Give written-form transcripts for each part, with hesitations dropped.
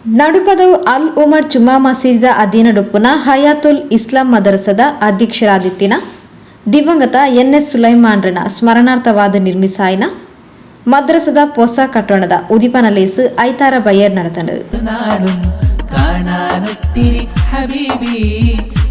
ನಡುಪದವು ಅಲ್ ಉಮರ್ ಜುಮಾ ಮಸೀದಿದ ಅಧೀನಡೊಪ್ಪುನ ಹಯಾತುಲ್ ಇಸ್ಲಾಂ ಮದರಸದ ಅಧ್ಯಕ್ಷರಾದಿತ್ತಿನ ದಿವಂಗತ ಎನ್.ಎಸ್. ಸುಲೈಮಾನ್ರನ ಸ್ಮರಣಾರ್ಥವಾದ ನಿರ್ಮಿಸಾಯಿನ ಮದ್ರಸದ ಹೊಸ ಕಟ್ಟಡದ ಉದಿಪನ ಲೇಸು ಐತಾರ ಬಯ್ಯರ್ നടത്തുന്നത്.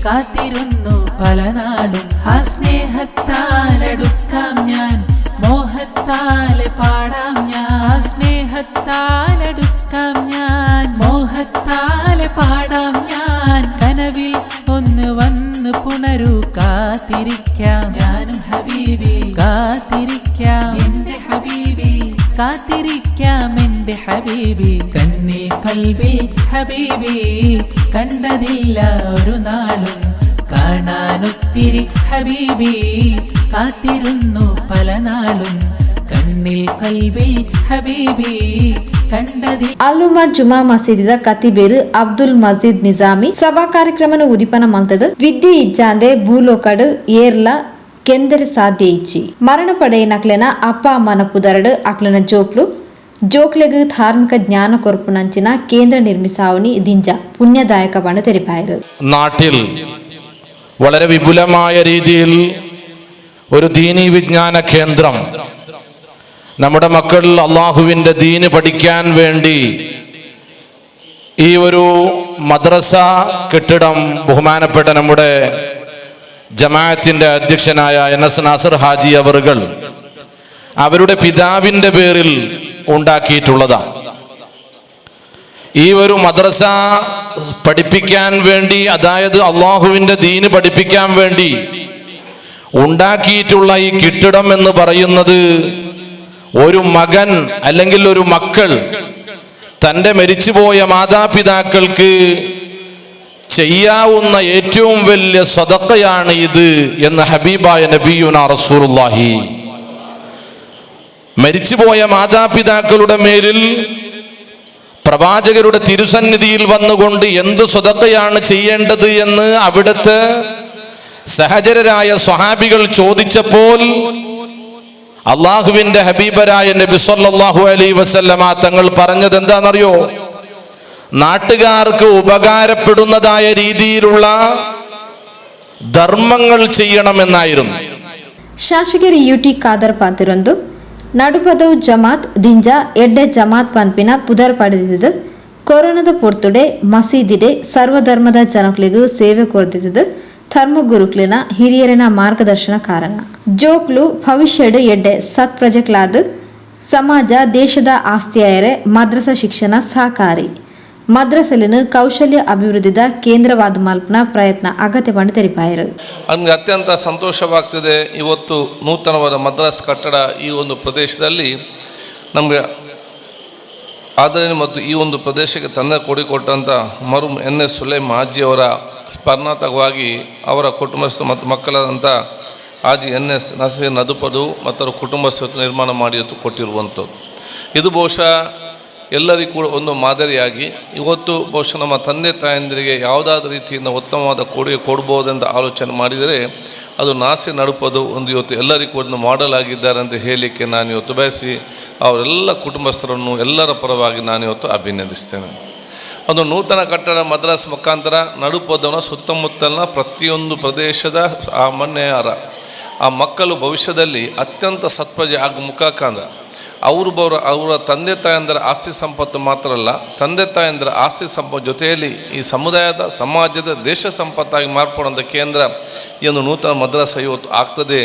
കാത്തിരുന്നു പല നാടും ആ സ്നേഹത്താലടുക്കാം ഞാൻ, മോഹത്താലെ പാടാം ഞാൻ, സ്നേഹത്താലടുക്കാം ഞാൻ, മോഹത്താലെ പാടാം ഞാൻ, കനവിൽ ഒന്ന് വന്ന് പുണരൂ, കാത്തിരിക്കാം ഞാനും ഹബീബി, കാത്തിരിക്കാം എന്റെ ഹബീബി, കാത്തിരിക്കാം എന്റെ ഹബീബി, കണ്ണിൽ കൽബിൽ ഹബീബി, കണ്ടതില്ല ഒരു നാളും കാണാനൊത്തിരി ഹബീബി, കാത്തിരുന്നു പല നാളും കണ്ണിൽ കൽബിൽ ഹബീബി, കണ്ടതി. ಅಲ್ ಉಮರ್ ಜುಮಾ ಮಸೀದಿದ ಕತಿಬೇರು ಅಬ್ದುಲ್ ಮಜೀದ್ ನಿಜಾಮಿ ಸಭಾ ಕಾರ್ಯಕ್ರಮನ ಉದಿಪನ ಮಂತದ ವಿದ್ಯೆ ಇಜ್ಜಾಂದೆ ಭೂಲೋಕಡ್ ಏರ್ಲ ಕೆಂದರೆ ಸಾಧ್ಯ ಇಚ್ಚಿ ಮರಣ ಪಡೆಯನಕ್ಲೆನ ಅಪ್ಪ ಅಮ್ಮನ ಪುದರಡು ಅಕ್ಲನ ജോക്ലെഗ് ധാർമ്മിക ജ്ഞാന കൊറപ്പുനഞ്ചിന കേന്ദ്ര നിർമ്മിസാവുനി ദിഞ്ച പുണ്യദായകമാണ് തെരിപ്പായത്. നാട്ടിൽ വളരെ വിപുലമായ രീതിയിൽ ഒരു ദീനി വിജ്ഞാന കേന്ദ്രം നമ്മുടെ മക്കൾ അള്ളാഹുവിൻ്റെ ദീന് പഠിക്കാൻ വേണ്ടി ഈ ഒരു മദ്രസ കെട്ടിടം ബഹുമാനപ്പെട്ട നമ്മുടെ ജമാഅത്തിന്റെ അധ്യക്ഷനായ എൻ.എസ്. നാസർ ഹാജി അവറുകൾ അവരുടെ പിതാവിൻ്റെ പേരിൽ ഉണ്ടാക്കിയിട്ടുള്ളതാണ്. ഈ ഒരു മദ്രസ പഠിപ്പിക്കാൻ വേണ്ടി, അതായത് അള്ളാഹുവിൻ്റെ ദീന് പഠിപ്പിക്കാൻ വേണ്ടി ഉണ്ടാക്കിയിട്ടുള്ള ഈ കെട്ടിടം എന്ന് പറയുന്നത് ഒരു മകൻ അല്ലെങ്കിൽ ഒരു മക്കൾ തൻ്റെ മരിച്ചുപോയ മാതാപിതാക്കൾക്ക് ചെയ്യാവുന്ന ഏറ്റവും വലിയ സദഖയാണ് ഇത് എന്ന് ഹബീബായ നബിയുനാ റസൂലുള്ളാഹി. മരിച്ചുപോയ മാതാപിതാക്കളുടെ മേലിൽ പ്രവാചകരുടെ തിരുസന്നിധിയിൽ വന്നുകൊണ്ട് എന്ത് സ്വതക്കയാണ് ചെയ്യേണ്ടത് എന്ന് അവിടുത്തെ സഹചരരായ സ്വഹാബികൾ ചോദിച്ചപ്പോൾ അള്ളാഹുവിന്റെ ഹബീബരായ നബി സല്ലല്ലാഹു അലൈഹി വസല്ലമ തങ്ങൾ പറഞ്ഞത് എന്താണെന്നറിയോ? നാട്ടുകാർക്ക് ഉപകാരപ്പെടുന്നതായ രീതിയിലുള്ള ധർമ്മങ്ങൾ ചെയ്യണമെന്നായിരുന്നു. ಶಾಸಕರು ಯುಟಿ ಖಾದರ್ ಪಾತಿರೊಂದು ನಡುಪದವು ಜಮಾತ್ ದಿಂಜ ಎಡ್ಡೆ ಜಮಾತ್ ಪನ್ಪಿನ ಪುದರ್ ಪಡೆದಿದ್ದು ಕೊರೋನಾದ ಪೊರ್ತುಡೆ ಮಸೀದಿಡೆ ಸರ್ವಧರ್ಮದ ಜನಕ್ಲಿಗೂ ಸೇವೆ ಕೊಡ್ತಿದ್ದು ಧರ್ಮಗುರುಕ್ಲಿನ ಹಿರಿಯರಿನ ಮಾರ್ಗದರ್ಶನ ಕಾರಣ ಜೋಕ್ಲು ಭವಿಷ್ಯಡ್ ಎಡ್ಡೆ ಸತ್ ಪ್ರಜೆಕ್ಲಾದ ಸಮಾಜ ದೇಶದ ಆಸ್ತಿಯಾಯರೆ ಮದ್ರಸಾ ಶಿಕ್ಷಣ ಸಹಕಾರಿ ಮದ್ರಸಲಿನ ಕೌಶಲ್ಯ ಅಭಿವೃದ್ಧಿದ ಕೇಂದ್ರವಾದ ಮಲ್ಪನ ಪ್ರಯತ್ನ ಅಗತ್ಯವನ್ನು ತೆರಿಪಾಯರು. ನನಗೆ ಅತ್ಯಂತ ಸಂತೋಷವಾಗ್ತದೆ. ಇವತ್ತು ನೂತನವಾದ ಮದ್ರಸ್ ಕಟ್ಟಡ ಈ ಒಂದು ಪ್ರದೇಶದಲ್ಲಿ ನಮಗೆ ಆದರೆ ಮತ್ತು ಈ ಒಂದು ಪ್ರದೇಶಕ್ಕೆ ತಂದೆ ಕೊಡಿಕೊಟ್ಟಂಥ ಮರುಮ್ ಎನ್.ಎಸ್. ಸುಲೈಮ್ ಹಾಜಿಯವರ ಸ್ಮರಣಾರ್ಥಕವಾಗಿ ಅವರ ಕುಟುಂಬಸ್ಥರು ಮತ್ತು ಮಕ್ಕಳಾದಂಥ ಹಾಜಿ ಎನ್.ಎಸ್. ನಸೀರ್ ನದುಪದು ಮತ್ತು ಅವರ ಕುಟುಂಬಸ್ಥರು ನಿರ್ಮಾಣ ಮಾಡಿ ಕೊಟ್ಟಿರುವಂಥದ್ದು. ಇದು ಬಹುಶಃ ಎಲ್ಲರಿಗೂ ಕೂಡ ಒಂದು ಮಾದರಿಯಾಗಿ ಇವತ್ತು ಬಹುಶಃ ನಮ್ಮ ತಂದೆ ತಾಯಂದಿರಿಗೆ ಯಾವುದಾದ್ರೂ ರೀತಿಯಿಂದ ಉತ್ತಮವಾದ ಕೊಡುಗೆ ಕೊಡ್ಬೋದೆಂದು ಆಲೋಚನೆ ಮಾಡಿದರೆ ಅದು ನಾಸಿ ನಡುಪದು ಒಂದು ಇವತ್ತು ಎಲ್ಲರಿಗೂ ಒಂದು ಮಾಡೆಲ್ ಆಗಿದ್ದಾರೆ ಅಂತ ಹೇಳಲಿಕ್ಕೆ ನಾನು ಇವತ್ತು ಬಯಸಿ ಅವರೆಲ್ಲ ಕುಟುಂಬಸ್ಥರನ್ನು ಎಲ್ಲರ ಪರವಾಗಿ ನಾನು ಇವತ್ತು ಅಭಿನಂದಿಸ್ತೇನೆ. ಒಂದು ನೂತನ ಕಟ್ಟಡ ಮದ್ರಸ್ ಮುಖಾಂತರ ನಡುಪದವನ ಸುತ್ತಮುತ್ತಲಿನ ಪ್ರತಿಯೊಂದು ಪ್ರದೇಶದ ಆ ಮನೆಯಾರ ಆ ಮಕ್ಕಳು ಭವಿಷ್ಯದಲ್ಲಿ ಅತ್ಯಂತ ಸತ್ಪ್ರಜೆ ಆಗುವ ಮುಖಾಂತರ ಅವರ ತಂದೆ ತಾಯಂದರ ಆಸ್ತಿ ಸಂಪತ್ತು ಮಾತ್ರ ಅಲ್ಲ, ತಂದೆ ತಾಯಂದರ ಆಸ್ತಿ ಸಂಪತ್ತು ಜೊತೆಯಲ್ಲಿ ಈ ಸಮುದಾಯದ ಸಮಾಜದ ದೇಶ ಸಂಪತ್ತಾಗಿ ಮಾರ್ಪಡುವಂಥ ಕೇಂದ್ರ ಈ ಒಂದು ನೂತನ ಮದ್ರಸ ಇವತ್ತು ಆಗ್ತದೆ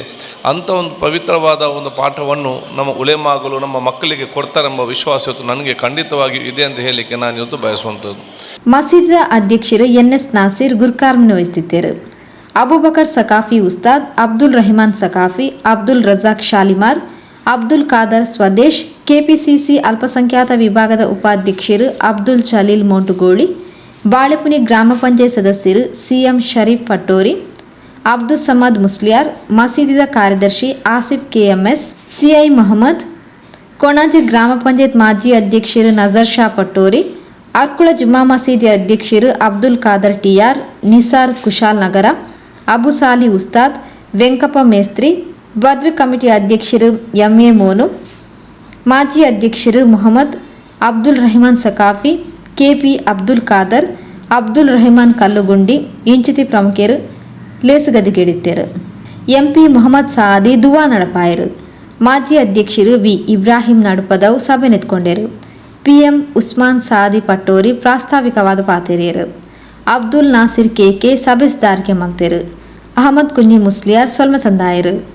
ಅಂಥ ಒಂದು ಪವಿತ್ರವಾದ ಒಂದು ಪಾಠವನ್ನು ನಮ್ಮ ಉಲೇಮಾಗಲು ನಮ್ಮ ಮಕ್ಕಳಿಗೆ ಕೊಡ್ತಾರೆಂಬ ವಿಶ್ವಾಸ ಇವತ್ತು ನನಗೆ ಖಂಡಿತವಾಗಿ ಇದೆ ಅಂತ ಹೇಳಲಿಕ್ಕೆ ನಾನು ಇವತ್ತು ಬಯಸುವಂಥದ್ದು. ಮಸೀದಿಯ ಅಧ್ಯಕ್ಷರು ಎನ್.ಎಸ್. ನಾಸೀರ್ ಗುರ್ಕಾರ್ಮನ ವಹಿಸುತ್ತಿದ್ದರು. ಅಬೂಬಕರ್ ಸಕಾಫಿ ಉಸ್ತಾದ್, ಅಬ್ದುಲ್ ರಹಿಮಾನ್ ಸಕಾಫಿ, ಅಬ್ದುಲ್ ರಜಾಕ್ ಶಾಲಿಮಾರ್, ಅಬ್ದುಲ್ ಖಾದರ್ ಸ್ವದೇಶ್, ಕೆಪಿಸಿಸಿ ಅಲ್ಪಸಂಖ್ಯಾತ ವಿಭಾಗದ ಉಪಾಧ್ಯಕ್ಷರು ಅಬ್ದುಲ್ ಜಲೀಲ್ ಮೋಟುಗೋಳಿ, ಬಾಳೆಪುನಿ ಗ್ರಾಮ ಪಂಚಾಯತ್ ಸದಸ್ಯರು ಸಿಎಂ ಶರೀಫ್ ಪಟ್ಟೋರಿ, ಅಬ್ದುಲ್ ಸಮದ್ ಮುಸ್ಲಿಯಾರ್, ಮಸೀದಿದ ಕಾರ್ಯದರ್ಶಿ ಆಸಿಫ್ ಕೆಎಂಎಸ್, ಸಿಐ ಮೊಹಮ್ಮದ್, ಕೊಣಾಜಿ ಗ್ರಾಮ ಪಂಚಾಯತ್ ಮಾಜಿ ಅಧ್ಯಕ್ಷರು ನಜರ್ ಶಾ ಪಟ್ಟೋರಿ, ಅರ್ಕುಳ ಜುಮ್ಮಾ ಮಸೀದಿ ಅಧ್ಯಕ್ಷರು ಅಬ್ದುಲ್ ಖಾದರ್ ಟಿಆರ್, ನಿಸಾರ್ ಕುಶಾಲ್ ನಗರ, ಅಬು ಸಾಲಿ ಉಸ್ತಾದ್, ವೆಂಕಪ್ಪ ಮೇಸ್ತ್ರಿ, ಭದ್ರ ಕಮಿಟಿ ಅಧ್ಯಕ್ಷರು ಎಂ.ಎ. ಮೋನು, ಮಾಜಿ ಅಧ್ಯಕ್ಷರು ಮೊಹಮ್ಮದ್ ಅಬ್ದುಲ್ ರಹಿಮಾನ್ ಸಕಾಫಿ, KP ಅಬ್ದುಲ್ ಖಾದರ್ ಅಬ್ದುಲ್ ರೆಹಮಾನ್ ಕಲ್ಲುಗುಂಡಿ ಇಂಚಿತಿ ಪ್ರಮುಖರು ಲೇಸುಗದಿಗೆಡಿತ್ತೇರು. MP ಮೊಹಮ್ಮದ್ ಸಾದಿ ದುವಾ ನಡಪಾಯರು. ಮಾಜಿ ಅಧ್ಯಕ್ಷರು ವಿ ಇಬ್ರಾಹಿಂ ನಡುಪದವು ಸಭೆ ನೆತ್ಕೊಂಡರು. PM ಉಸ್ಮಾನ್ ಸಾದಿ ಪಟ್ಟೋರಿ ಪ್ರಾಸ್ತಾವಿಕವಾದ ಪಾತೆರಿಯರು. ಅಬ್ದುಲ್ ನಾಸಿರ್ KK ಸಭೆ ಸುಧಾರಿಕೆ ಮಲ್ತೇರು. ಅಹಮದ್ ಕುಂಜಿ ಮುಸ್ಲಿಯಾರ್ ಸೊಲ್ಮ ಸಂದಾಯರು.